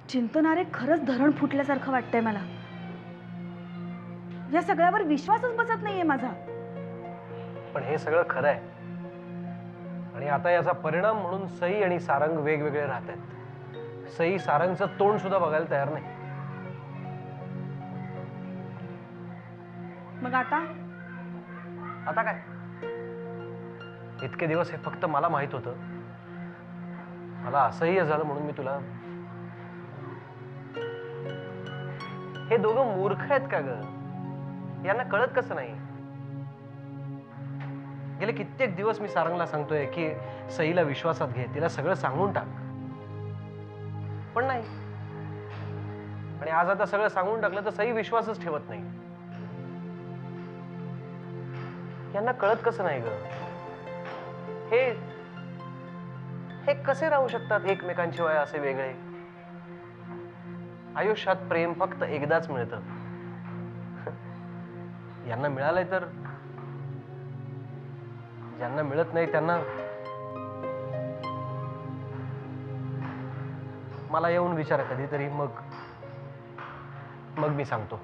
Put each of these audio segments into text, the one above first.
चिंतनारे खरंच धरण फुटल्यासारखं वाटतंय मला. या सगळ्यावर विश्वासच बसत नाहीये माझा. पण हे सगळं खरं आहे आणि आता याचा परिणाम म्हणून सई आणि सारंग वेगवेगळे राहत आहेत. सई सारंगचं तोंड सुद्धा बघायला तयार नाही. मग आता आता काय, इतके दिवस हे फक्त मला माहित होतं. मला असह्य झालं म्हणून मी तुला. हे दोघं मूर्ख आहेत का ग? यांना कळत कसं नाही? गेले कित्येक दिवस मी सारंगला सांगतोय की सईला विश्वासात घे, तिला सगळं सांगून टाक, पण नाही. आणि आज आता सगळं सांगून टाकलं तर सई विश्वासच ठेवत नाही. यांना कळत कसं नाही ग? हे हे कसे राहू शकतात एकमेकांशिवाय असे वेगळे? आयुष्यात प्रेम फक्त एकदाच मिळतं. यांना मिळालंय तर, ज्यांना मिळत नाही त्यांना मला येऊन विचारा कधीतरी, मग मी सांगतो.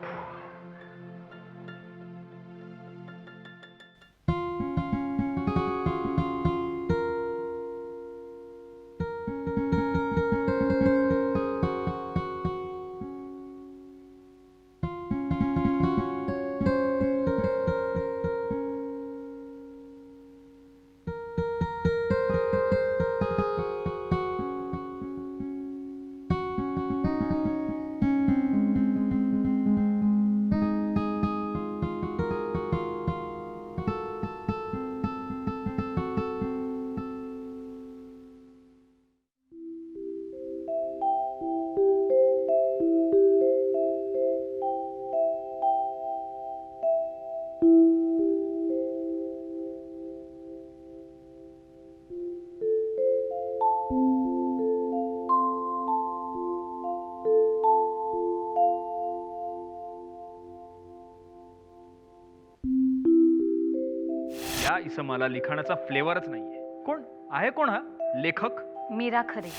या इसमाला लिखाणाचा फ्लेवरच नाहीये. कोण आहे, कोण हा लेखक? मीरा खरे.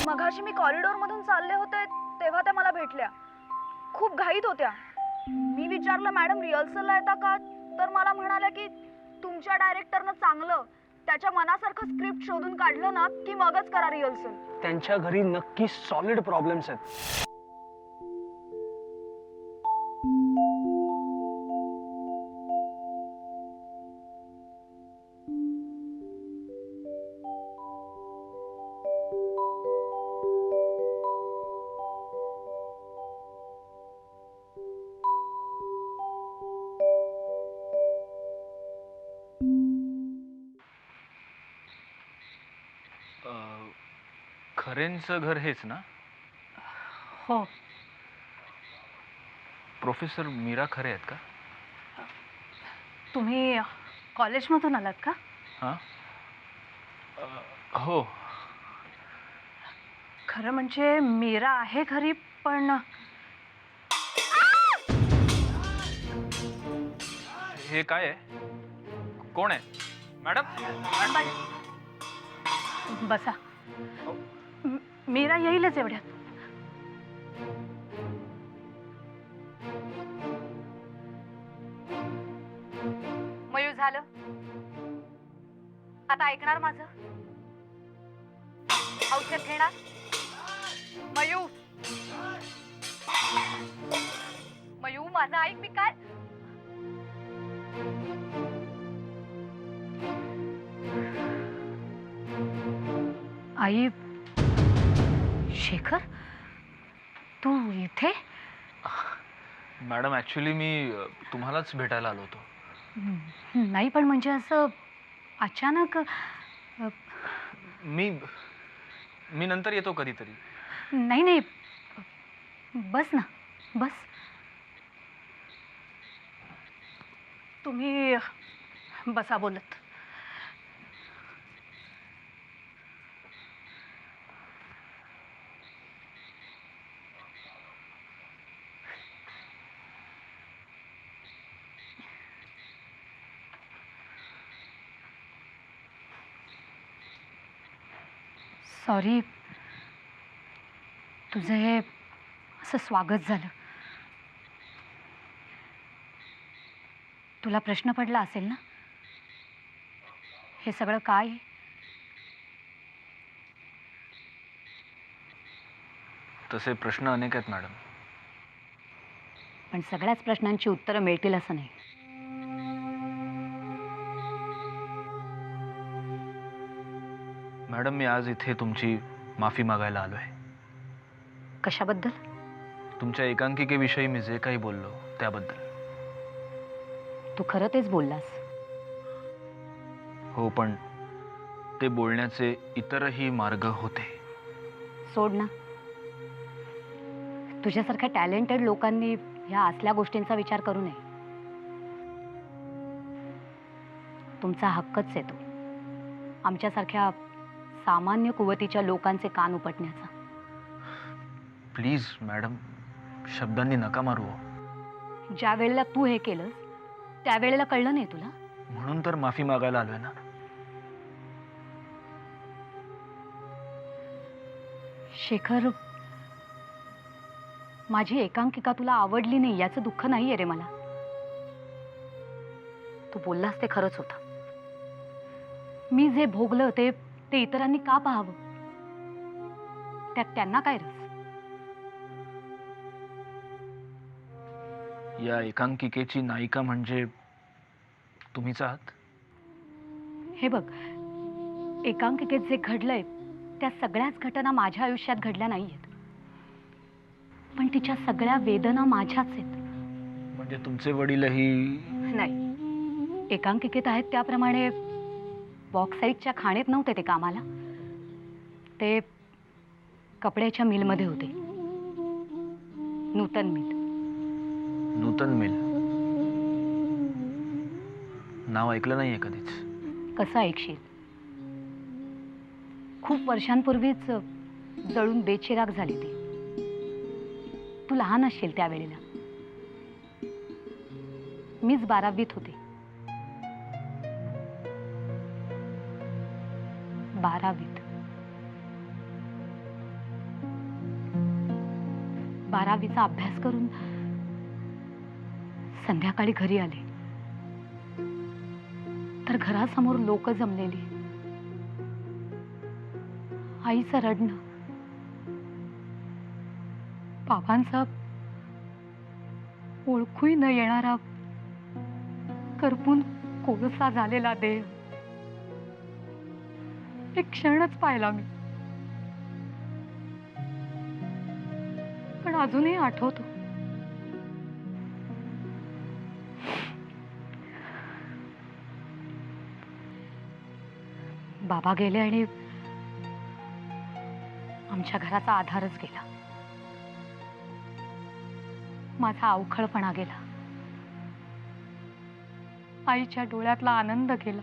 मगाशी मी कॉरिडॉर मधून चालले होते तेव्हा त्या मला भेटल्या. खूप घाईत होत्या. मी विचारलं, मॅडम रिहर्सलला येता का? तर मला म्हणाल्या की तुमच्या डायरेक्टरनं चांगलं त्याच्या मनासारखं स्क्रिप्ट शोधून काढलं ना की मगच करा रिहर्सल. त्यांच्या घरी नक्की सॉलिड प्रॉब्लेम्स आहेत. खरेंचं घर हेच ना? हो. प्रोफेसर मीरा खरे आहेत का? तुम्ही कॉलेजमधून आलात का? हां, हो. खरं म्हणजे मीरा आहे घरी, पण हे काय आहे? कोण आहे? मॅडम, बसा. मीरा येईलच एवढ्यात. मयूर, झालं आता ऐकणार माझं? औषध घेणार? मयू, मयू माझं ऐक. मी काय आई? शेखर, तू इथे? मॅडम ॲक्च्युली मी तुम्हालाच भेटायला आलो होतो. नाही, पण म्हणजे असं अचानक. मी नंतर येतो कधीतरी. नाही नाही, बस ना, बस. तुम्ही बसा बोलत. सॉरी, तुझं हे असं स्वागत झालं. तुला प्रश्न पडला असेल ना, हे सगळं काय आहे? तसे प्रश्न अनेक आहेत मॅडम. पण सगळ्याच प्रश्नांची उत्तरं मिळतील असं नाही. मॅडम, मी आज इथे तुमची माफी मागायला आलोय. कशाबद्दल? तुमच्या एकांकिकेविषयी मी जे काही बोललो त्याबद्दल. तू खरं तेच बोललास. हो, पण ते बोलण्याचे इतरही मार्ग होते. सोड ना. तुझ्यासारख्या टॅलेंटेड लोकांनी ह्या असल्या गोष्टींचा विचार करू नये. तुमचा हक्कच आहे तो, आमच्यासारख्या सामान्य कुवतीच्या लोकांचे कान उपटण्याचा. प्लीज मॅडम, शब्दांनी नका मारू. ज्या वेळेला तू हे केलंस त्यावेळेला कळलं नाही तुला? म्हणून तर माफी मागायला आलोय ना. शेखर, माझी एकांकिका तुला आवडली नाही याचं दुःख नाहीये रे मला. तू बोललास ते खरंच होतं. मी जे भोगलं ते इतरांनी का पाहावं? त्यात त्यांना काय रस? या एकांकिकेची नायिका म्हणजे तुम्हीच आहात. हे बघ, एकांकिकेत जे घडलंय त्या सगळ्याच घटना माझ्या आयुष्यात घडल्या नाहीयेत, पण तिच्या सगळ्या वेदना माझ्याच आहेत. म्हणजे तुमचे वडीलही? नाही, एकांकिकेत आहेत त्याप्रमाणे बॉक्साईटच्या खाणीत नव्हते ते कामाला. ते कपड्याच्या मिलमध्ये होते. नूतन मिल. नूतन मिल नाव ऐकलं नाहीये कधीच. कसं ऐकशील? खूप वर्षांपूर्वीच जळून बेचिराग झाली ती. तू लहान असशील त्यावेळेला. मीच 12वीत होते. 12वीत. 12वीचा अभ्यास करून संध्याकाळी घरी आले तर घरासमोर लोक जमलेली. आईचं रडणं, बाबांचा ओळखूही न येणारा करपून कोळसा झालेला देह एक क्षणच पाहिला मी, पण अजूनही आठवतो. बाबा गेले आणि आमच्या घराचा आधारच गेला. माझा अवखळपणा गेला. आईच्या डोळ्यातला आनंद गेला.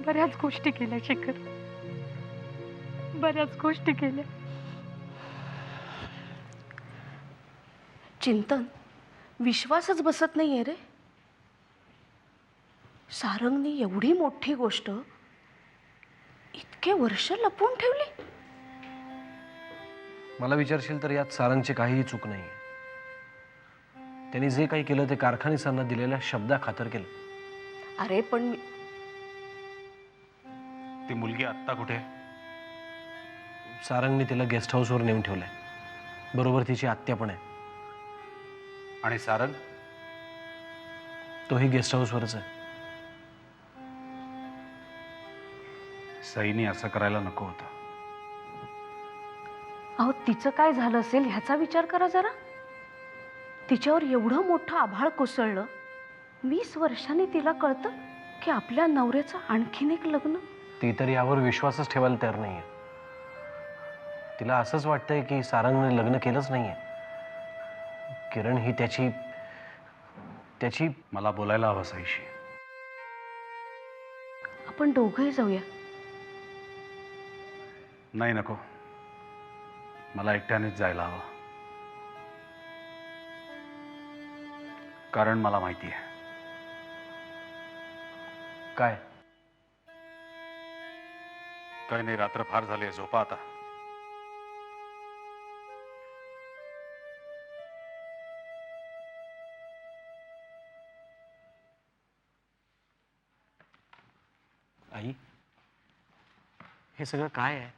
बऱ्याच गोष्टी केल्या शेखर, बऱ्याच गोष्टी केल्या. चिंतन, विश्वासच बसत नाहीये रे. सारंगने एवढी मोठी गोष्ट इतके वर्ष लपवून ठेवली. मला विचारशील तर यात सारंगची काहीही चूक नाही. त्यांनी जे काही केलं ते कारखानीसांना दिलेल्या शब्दाखातर केलं. अरे पण ती मुलगी आत्ता कुठे? सारंगने तिला गेस्ट हाऊसवर नेऊन ठेवलंय. बरोबर तिची आत्या पण आहे. आणि सारंग? तोही गेस्ट हाऊसवरच आहे. सईने असं करायला नको होतं. अहो, तिचं काय झालं असेल ह्याचा विचार करा जरा. तिच्यावर एवढं मोठं आभाळ कोसळलं. 20 वर्षांनी तिला कळतं की आपल्या नवऱ्याचं आणखीन एक लग्न. ती तर यावर विश्वासच ठेवायला तयार नाहीये. तिला असंच वाटतंय की सारंगने लग्न केलंच नाहीये. किरण ही त्याची मला बोलायला हवं सईशी. आपण दोघंही जाऊया. नाही, नको. मला एकट्यानेच जायला हवं. कारण मला माहिती आहे. काय काही नाही, रात्र फार झाली आहे, झोपा आता. आई, हे सगळं काय आहे?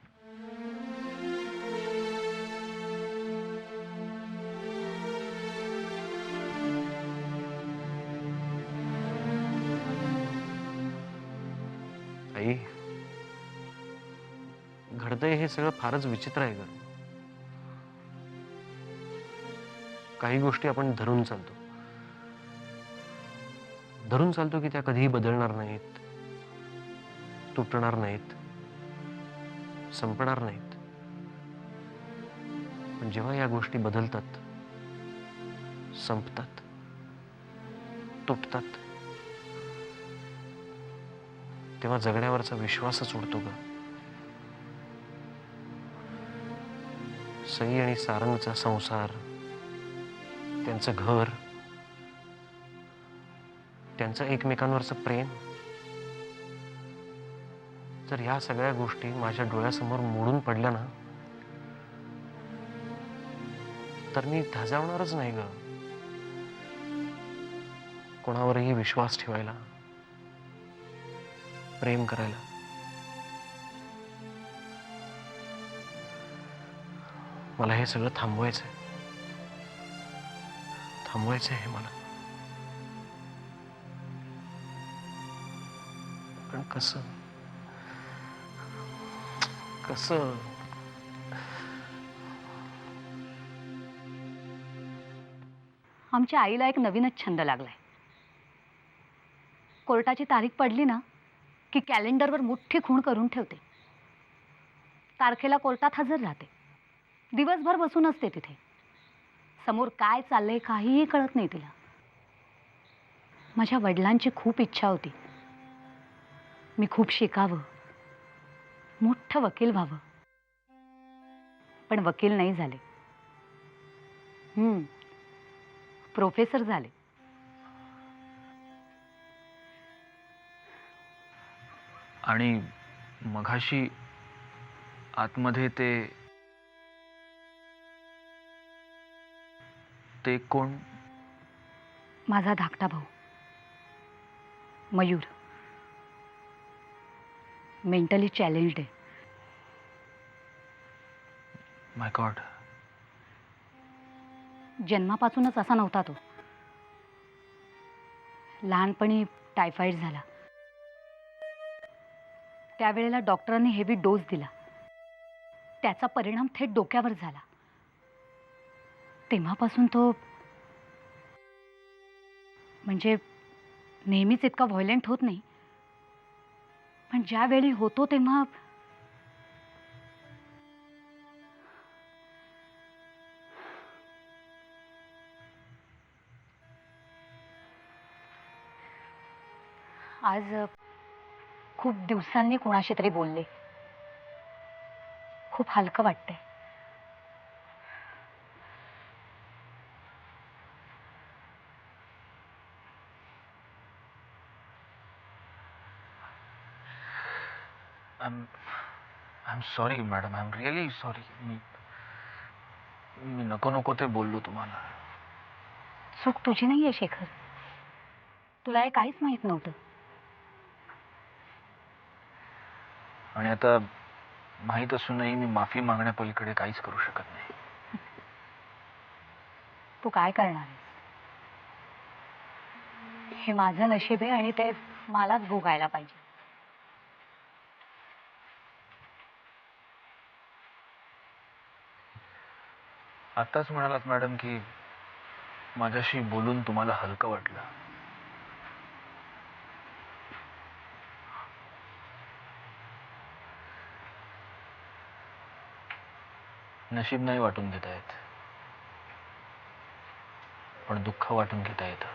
आई, घडतंय हे सगळं फारच विचित्र आहे ग. काही गोष्टी आपण धरून चालतो की त्या कधीही बदलणार नाहीत, तुटणार नाहीत, संपणार नाहीत. पण जेव्हा या गोष्टी बदलतात, संपतात, तुटतात, तेव्हा जगण्यावरचा विश्वासच उडतो ग. सई आणि सारंगचा संसार, त्यांचं घर, त्यांचं एकमेकांवरचं प्रेम, जर ह्या सगळ्या गोष्टी माझ्या डोळ्यासमोर मोडून पडल्या ना, तर मी धाजावणारच नाही ग कोणावरही विश्वास ठेवायला, प्रेम करायला. मला हे सगळं थांबवायचंय हे मला. पण कसं? आमच्या आईला एक नवीनच छंद लागलाय. कोर्टाची तारीख पडली ना की कॅलेंडरवर मोठी खूण करून ठेवते. तारखेला कोर्टात हजर राहते. दिवसभर बसून असते तिथे. समोर काय चाललंय काहीही कळत नाही तिला. माझ्या वडिलांची खूप इच्छा होती मी खूप शिकावं, मोठं वकील व्हावं. पण वकील नाही झाले. प्रोफेसर झाले. आणि मघाशी आतमध्ये ते कोण? माझा धाकटा भाऊ मयूर. मेंटली चॅलेंज्ड आहे. माय गॉड. जन्मापासूनच असा नव्हता तो. लहानपणी टायफॉइड झाला. त्यावेळेला डॉक्टरांनी हेवी डोस दिला. त्याचा परिणाम थेट डोक्यावर झाला. तेव्हापासून तो म्हणजे नेहमीच इतका व्हायलेंट होत नाही, पण ज्यावेळी होतो तेव्हा आज खूप दिवसांनी कोणाशी तरी बोलले. खूप हलकं वाटतंय. I am sorry madam, I am really sorry. मी नको ते बोललो तुम्हाला. चूक तुझी नाहीये शेखर. तुला हे काहीच माहित नव्हतं. आणि आता माहीत असूनही मी माफी मागण्यापलीकडे काहीच करू शकत नाही. तू काय करणार आहेस? हे माझं नशीब आहे आणि ते मलाच भोगायला पाहिजे. आताच म्हणालात मॅडम की माझ्याशी बोलून तुम्हाला हलकं वाटलं. नशीब नाही वाटून घेता येत, पण दुःख वाटून घेता येतं.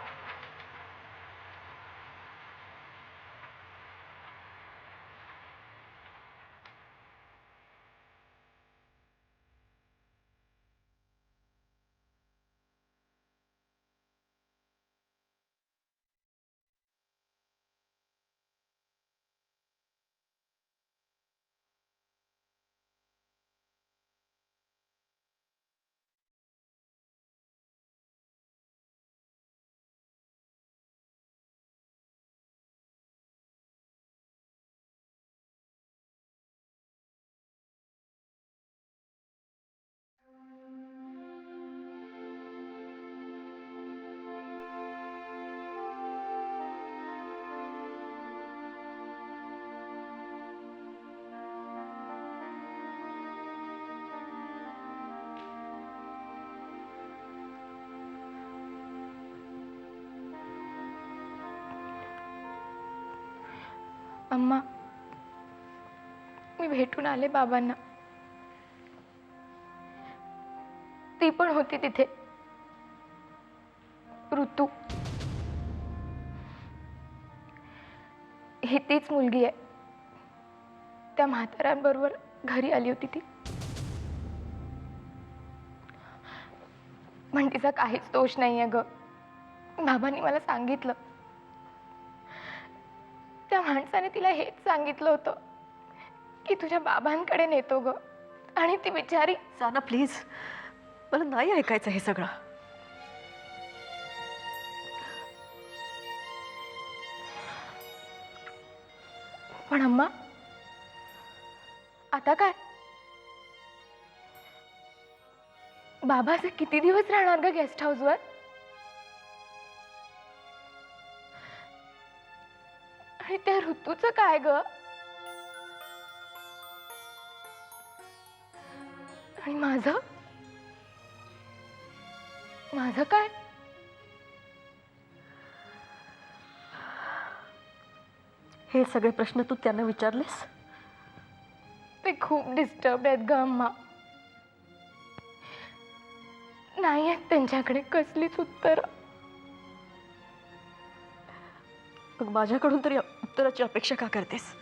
अम्मा, मी भेटून आले बाबांना. ती पण होती तिथे, ऋतू. ही तीच मुलगी आहे, त्या म्हाताऱ्यांबरोबर घरी आली होती ती. पण तिचा काहीच दोष नाहीये ग. बाबांनी मला सांगितलं. त्या माणसाने तिला हेच सांगितलं होतं की तुझ्या बाबांकडे नेतो ग. आणि ती बिचारी. साना प्लीज, मला नाही ऐकायचं हे सगळं. पण अम्मा, आता काय? बाबा असे किती दिवस राहणार ग गेस्ट हाऊसवर? आणि त्या ऋतूचं काय ग? आणि माझं काय? हे सगळे प्रश्न तू त्यांना विचारलेस? ते खूप डिस्टर्ब आहेत ग अम्मा. नाही आहेत त्यांच्याकडे कसलीच उत्तर. मग माझ्याकडून तरी उत्तराची अपेक्षा का करतेस?